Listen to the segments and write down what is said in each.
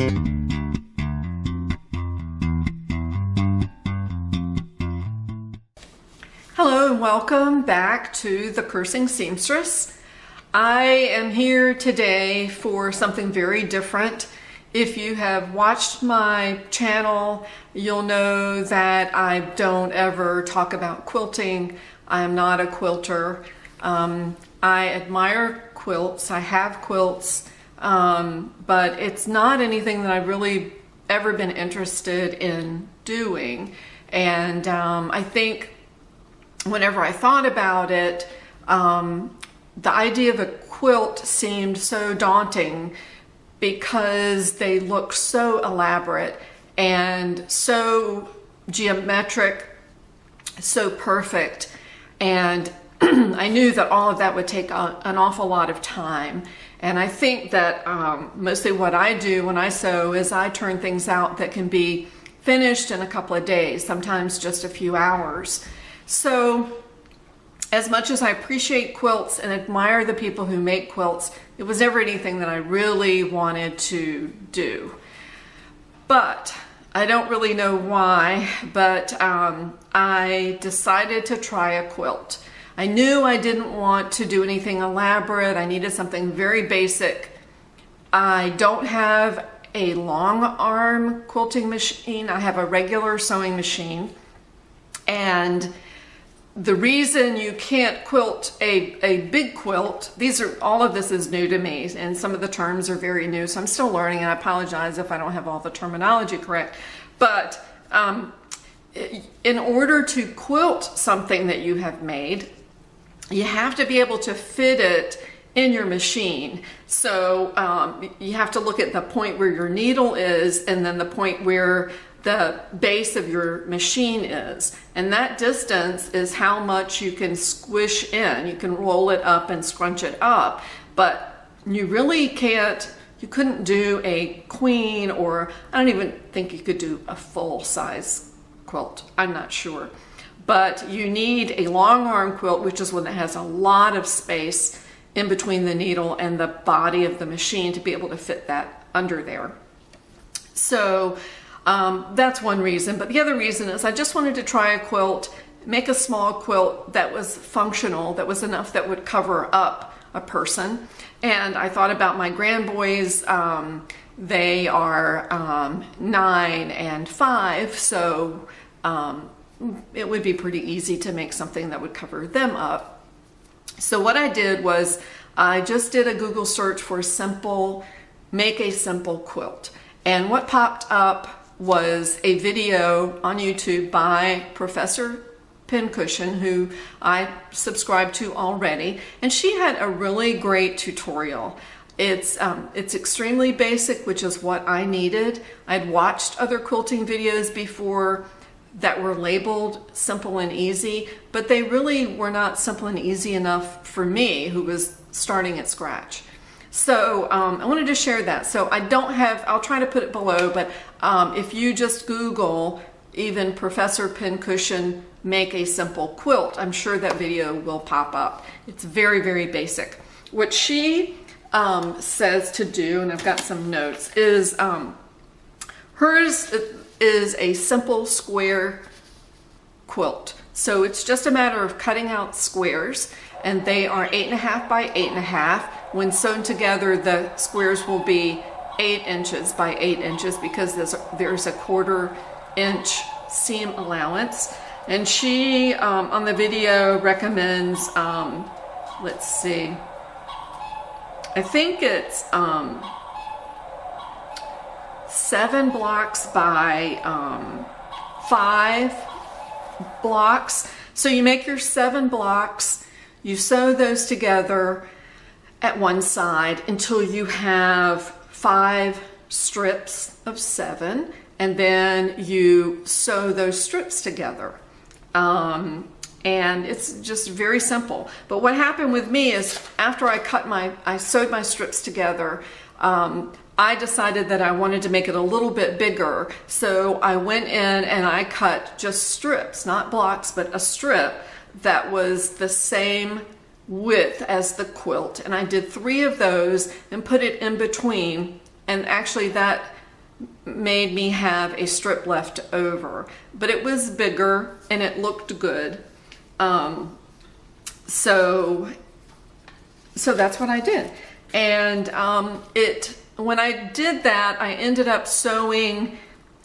Hello and welcome back to the Cursing Seamstress. I am here today for something very different. If you have watched my channel, you'll know that I don't ever talk about quilting. I am not a quilter. I admire quilts. I have quilts, but it's not anything that I've really ever been interested in doing. And I think whenever I thought about it, the idea of a quilt seemed so daunting because they look so elaborate and so geometric, so perfect. And I knew that all of that would take an awful lot of time. And I think that mostly what I do when I sew is I turn things out that can be finished in a couple of days, sometimes just a few hours. So as much as I appreciate quilts and admire the people who make quilts, it was never anything that I really wanted to do. But I don't really know why, but I decided to try a quilt. I knew I didn't want to do anything elaborate. I needed something very basic. I don't have a long arm quilting machine. I have a regular sewing machine. And the reason you can't quilt a big quilt, all of this is new to me, and some of the terms are very new, so I'm still learning, and I apologize if I don't have all the terminology correct. But in order to quilt something that you have made, you have to be able to fit it in your machine. So you have to look at the point where your needle is, and then the point where the base of your machine is, and that distance is how much you can squish in. You can roll it up and scrunch it up, but you really can't, you couldn't do a queen, or I don't even think you could do a full size quilt. I'm not sure, but you need a long arm quilt, which is one that has a lot of space in between the needle and the body of the machine to be able to fit that under there. So that's one reason, but the other reason is I just wanted to try a quilt, make a small quilt that was functional, that was enough that would cover up a person. And I thought about my grandboys. They are 9 and 5, so it would be pretty easy to make something that would cover them up. So what I did was I just did a Google search for make a simple quilt. And what popped up was a video on YouTube by Professor Pincushion, who I subscribe to already, and she had a really great tutorial. It's extremely basic, which is what I needed. I'd watched other quilting videos before that were labeled simple and easy, but they really were not simple and easy enough for me, who was starting at scratch. So I wanted to share that. So I'll try to put it below, but if you just Google even Professor Pincushion make a simple quilt, I'm sure that video will pop up. It's very, very basic. What she says to do, and I've got some notes, is hers is a simple square quilt. So it's just a matter of cutting out squares, and they are 8.5 by 8.5. When sewn together, the squares will be 8 inches by 8 inches because there's a 1/4 inch seam allowance. And she, on the video, recommends, let's see, I think it's 7 blocks by 5 blocks. So you make your 7 blocks, you sew those together at one side until you have 5 strips of 7, and then you sew those strips together. And it's just very simple. But what happened with me is after I sewed my strips together, I decided that I wanted to make it a little bit bigger. So I went in and I cut just strips, not blocks, but a strip that was the same width as the quilt. And I did 3 of those and put it in between. And actually that made me have a strip left over, but it was bigger and it looked good. So that's what I did. And when I did that, I ended up sewing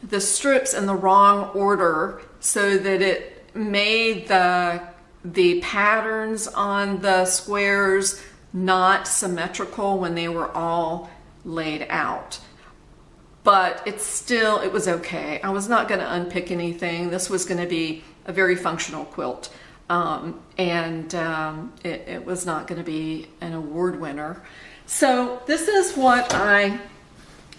the strips in the wrong order so that it made the patterns on the squares not symmetrical when they were all laid out. But it was okay. I was not going to unpick anything. This was going to be a very functional quilt. It was not going to be an award winner. So this is what I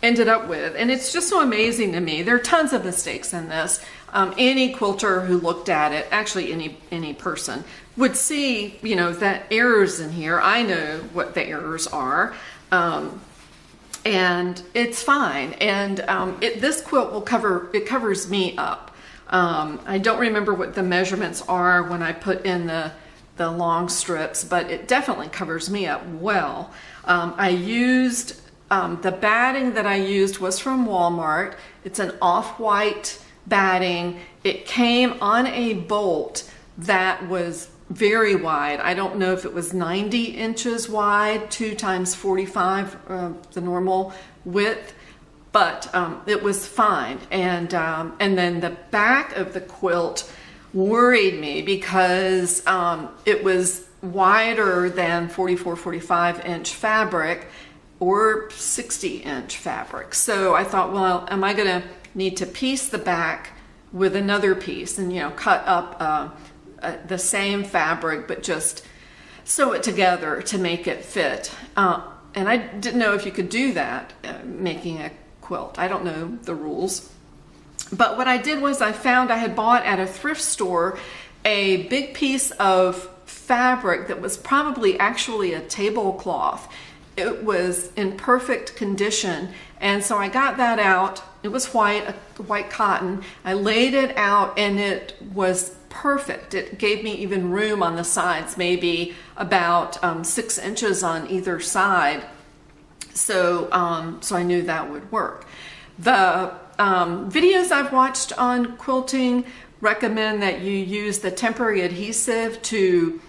ended up with. And it's just so amazing to me. There are tons of mistakes in this. Any quilter who looked at it, actually any person, would see, that errors in here. I know what the errors are. And it's fine. And this quilt covers me up. I don't remember what the measurements are when I put in the long strips, but it definitely covers me up well. I used, the batting that I used was from Walmart. It's an off-white batting. It came on a bolt that was very wide. I don't know if it was 90 inches wide, 2 times 45, the normal width, but it was fine. And then the back of the quilt worried me because it was wider than 45 inch fabric or 60-inch fabric. So I thought, well, am I going to need to piece the back with another piece and cut up the same fabric, but just sew it together to make it fit. And I didn't know if you could do that, making a quilt. I don't know the rules. But what I did was I found I had bought at a thrift store a big piece of fabric that was probably actually a tablecloth. It was in perfect condition. And so I got that out. It was white cotton. I laid it out and it was perfect. It gave me even room on the sides, maybe about 6 inches on either side. So I knew that would work. The videos I've watched on quilting recommend that you use the temporary adhesive to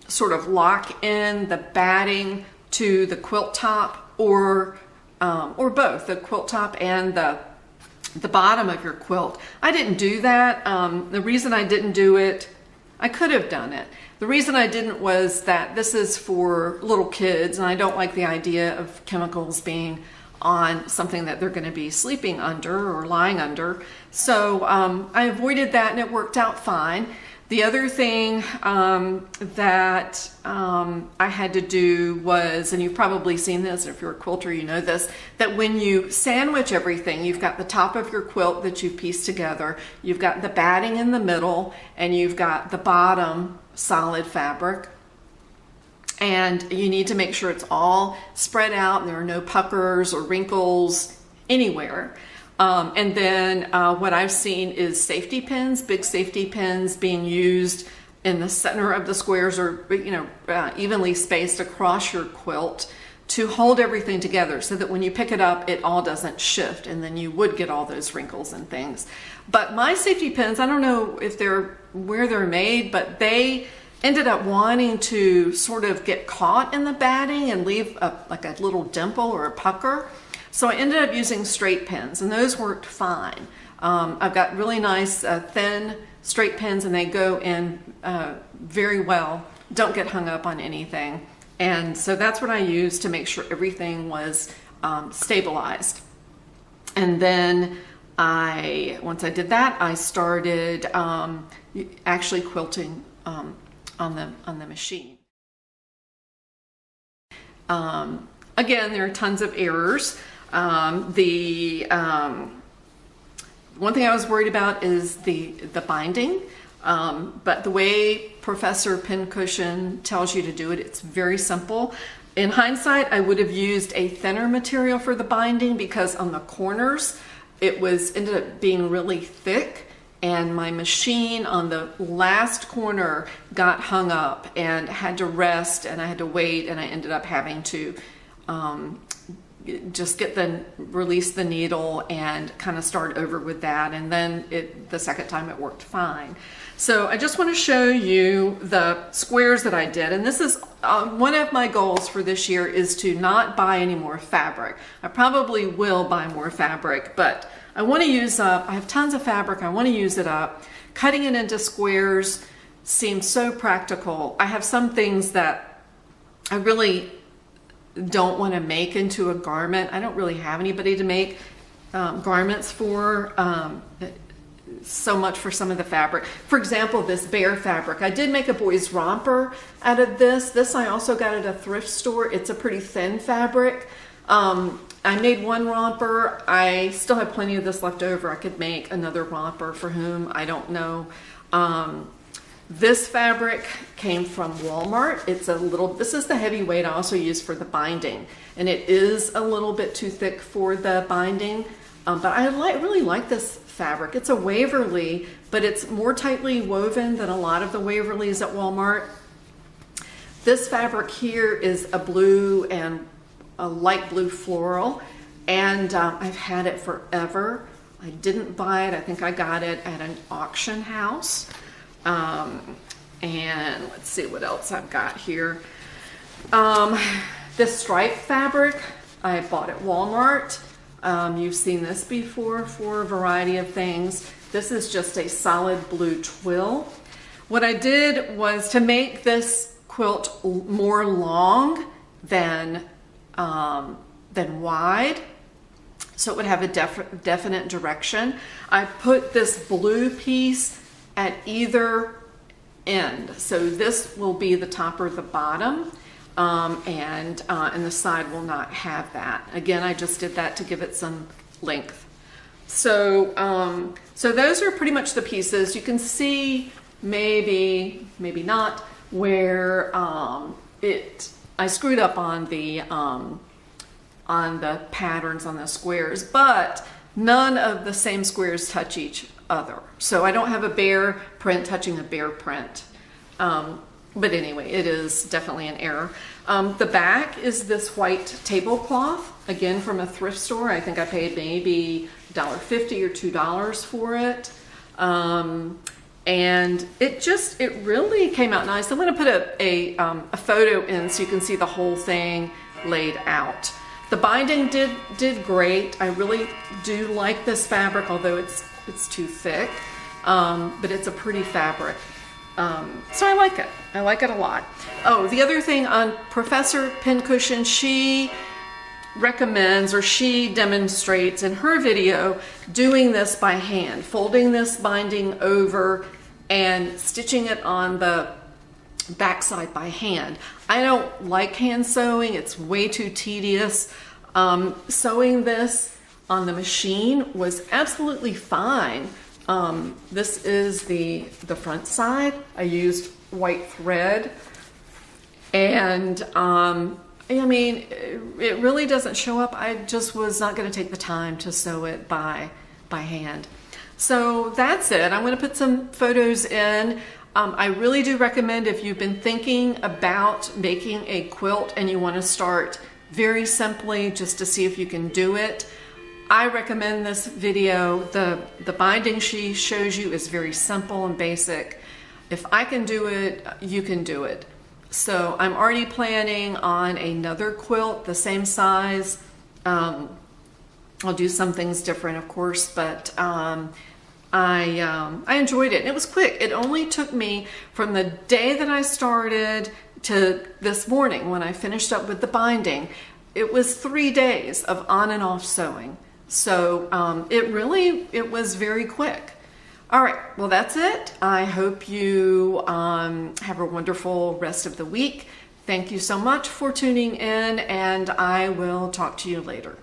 sort of lock in the batting to the quilt top, or both the quilt top and the bottom of your quilt. I didn't do that. The reason I didn't do it, I could have done it. The reason I didn't was that this is for little kids, and I don't like the idea of chemicals being on something that they're going to be sleeping under or lying under. So I avoided that and it worked out fine. The other thing that I had to do was, and you've probably seen this, if you're a quilter you know this, that when you sandwich everything, you've got the top of your quilt that you've pieced together, you've got the batting in the middle, and you've got the bottom solid fabric. And you need to make sure it's all spread out and there are no puckers or wrinkles anywhere. And then what I've seen is safety pins, big safety pins being used in the center of the squares, or evenly spaced across your quilt to hold everything together so that when you pick it up, it all doesn't shift, and then you would get all those wrinkles and things. But my safety pins, I don't know if where they're made, but they ended up wanting to sort of get caught in the batting and leave like a little dimple or a pucker. So I ended up using straight pins, and those worked fine. I've got really nice thin straight pins, and they go in very well, don't get hung up on anything. And so that's what I used to make sure everything was stabilized. And then once I did that, I started actually quilting on the machine. Again, there are tons of errors. One thing I was worried about is the binding, but the way Professor Pincushion tells you to do it, it's very simple. In hindsight, I would have used a thinner material for the binding because on the corners it ended up being really thick, and my machine on the last corner got hung up and had to rest, and I had to wait, and I ended up having to just release the needle and kind of start over with that. And then the second time it worked fine. So I just want to show you the squares that I did. And this is one of my goals for this year, is to not buy any more fabric. I probably will buy more fabric, but I want to use up, I have tons of fabric, I want to use it up. Cutting it into squares seems so practical. I have some things that I really don't want to make into a garment. I don't really have anybody to make garments for. So much for some of the fabric. For example, this bear fabric. I did make a boy's romper out of this. This I also got at a thrift store. It's a pretty thin fabric. I made one romper. I still have plenty of this left over. I could make another romper for whom, I don't know. This fabric came from Walmart. This is the heavy weight I also use for the binding. And it is a little bit too thick for the binding. But I really like this fabric. It's a Waverly, but it's more tightly woven than a lot of the Waverlys at Walmart. This fabric here is a blue and a light blue floral, and I've had it forever. I didn't buy it. I think I got it at an auction house. And let's see what else I've got here. This stripe fabric I bought at Walmart. You've seen this before for a variety of things. This is just a solid blue twill. What I did was to make this quilt more long than wide, so it would have a definite direction. I put this blue piece at either end. So this will be the top or the bottom. And the side will not have that. Again, I just did that to give it some length. So, so those are pretty much the pieces. You can see, maybe not, where I screwed up on the patterns on the squares, but none of the same squares touch each other. So I don't have a bear print touching a bear print. But anyway, it is definitely an error. The back is this white tablecloth, again from a thrift store. I think I paid maybe $1.50 or $2 for it. And it really came out nice. I'm going to put a photo in so you can see the whole thing laid out. The binding did great. I really do like this fabric, although it's too thick, but it's a pretty fabric. So I like it. I like it a lot. Oh, the other thing on Professor Pincushion, she recommends, or she demonstrates in her video, doing this by hand, folding this binding over and stitching it on the backside by hand. I don't like hand sewing. It's way too tedious. Sewing this on the machine was absolutely fine. This is the front side. I used white thread, and I mean, it really doesn't show up. I just was not going to take the time to sew it by hand. So that's it. I'm going to put some photos in. I really do recommend, if you've been thinking about making a quilt and you want to start very simply just to see if you can do it, I recommend this video. The binding she shows you is very simple and basic. If I can do it, you can do it. So I'm already planning on another quilt the same size. I'll do some things different, of course, but I enjoyed it. And it was quick. It only took me from the day that I started to this morning when I finished up with the binding. It was 3 days of on and off sewing. So it was very quick. All right, well, that's it. I hope you have a wonderful rest of the week. Thank you so much for tuning in, and I will talk to you later.